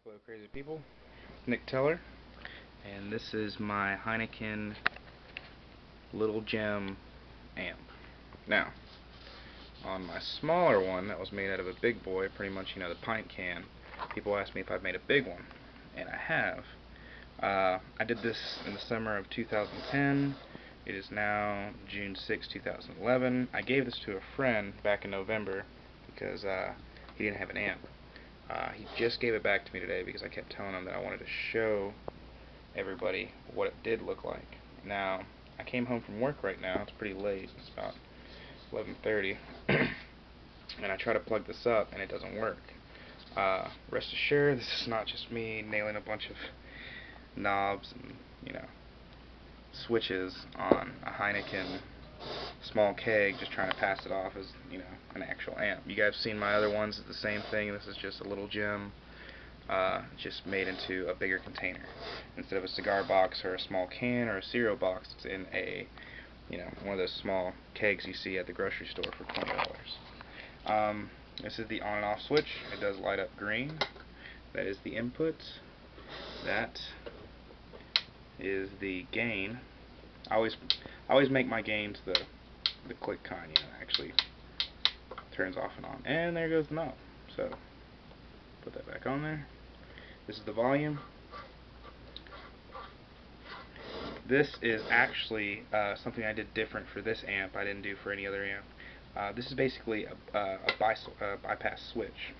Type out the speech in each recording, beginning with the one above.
Hello crazy people, Nikteller, and this is my Heineken Little Gem amp. Now, on my smaller one that was made out of a big boy, pretty much, the pint can, people asked me if I've made a big one, and I have. I did this in the summer of 2010. It is now June 6, 2011. I gave this to a friend back in November because he didn't have an amp. He just gave it back to me today because I kept telling him that I wanted to show everybody what it did look like. Now, I came home from work right now. It's pretty late. It's about 11:30, and I try to plug this up, and it doesn't work. Rest assured, this is not just me nailing a bunch of knobs and switches on a Heineken small keg, just trying to pass it off as an actual amp. You guys have seen my other ones. It's the same thing. This is just a little gem, just made into a bigger container. Instead of a cigar box or a small can or a cereal box, it's in a one of those small kegs you see at the grocery store for $20. This is the on and off switch. It does light up green. That is the input. That is the gain. I always make my gains the click kind, actually turns off and on. And there goes the knob. So put that back on there. This is the volume. This is actually something I did different for this amp. I didn't do for any other amp. This is basically a bypass switch.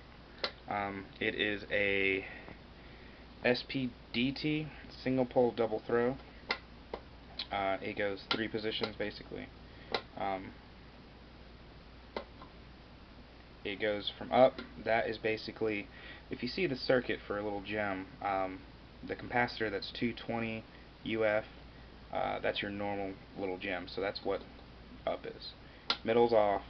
It is a Spdt, single pole double throw. It goes 3 positions basically. It goes from up. That is basically, if you see the circuit for a little gem, the capacitor that's 220 UF, that's your normal little gem, so that's what up is. Middle's off.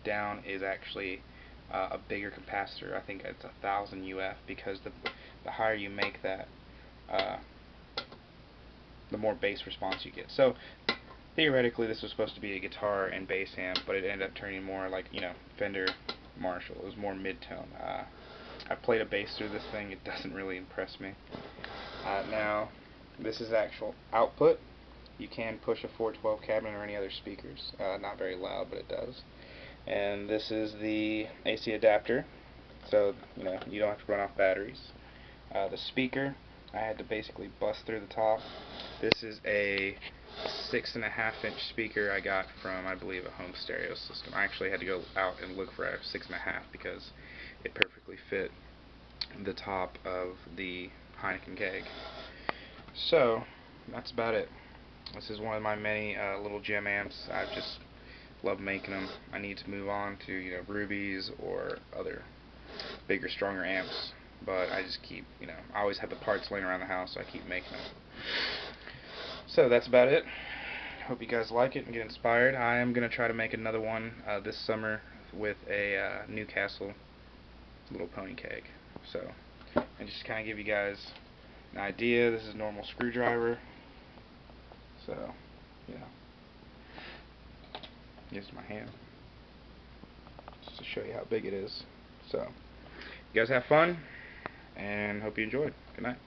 Down is actually a bigger capacitor. I think it's 1000 UF, because the higher you make that, the more bass response you get. So theoretically this was supposed to be a guitar and bass amp, but it ended up turning more like Fender, Marshall. It was more mid-tone. I played a bass through this thing. It doesn't really impress me. Now this is actual output. You can push a 412 cabinet or any other speakers. Not very loud, but it does. And this is the AC adapter, so you don't have to run off batteries. The speaker, I had to basically bust through the top. This is a 6.5-inch speaker I got from, I believe, a home stereo system. I actually had to go out and look for a 6.5 because it perfectly fit the top of the Heineken Keg. So that's about it. This is one of my many little gem amps. I just love making them. I need to move on to rubies or other bigger, stronger amps, but I just keep I always have the parts laying around the house, so I keep making them. So that's about it. Hope you guys like it and get inspired. I am going to try to make another one this summer with a Newcastle little pony keg. So, and just kind of give you guys an idea. This is a normal screwdriver. So, here's my hand, just to show you how big it is. So, you guys have fun, and hope you enjoyed. Good night.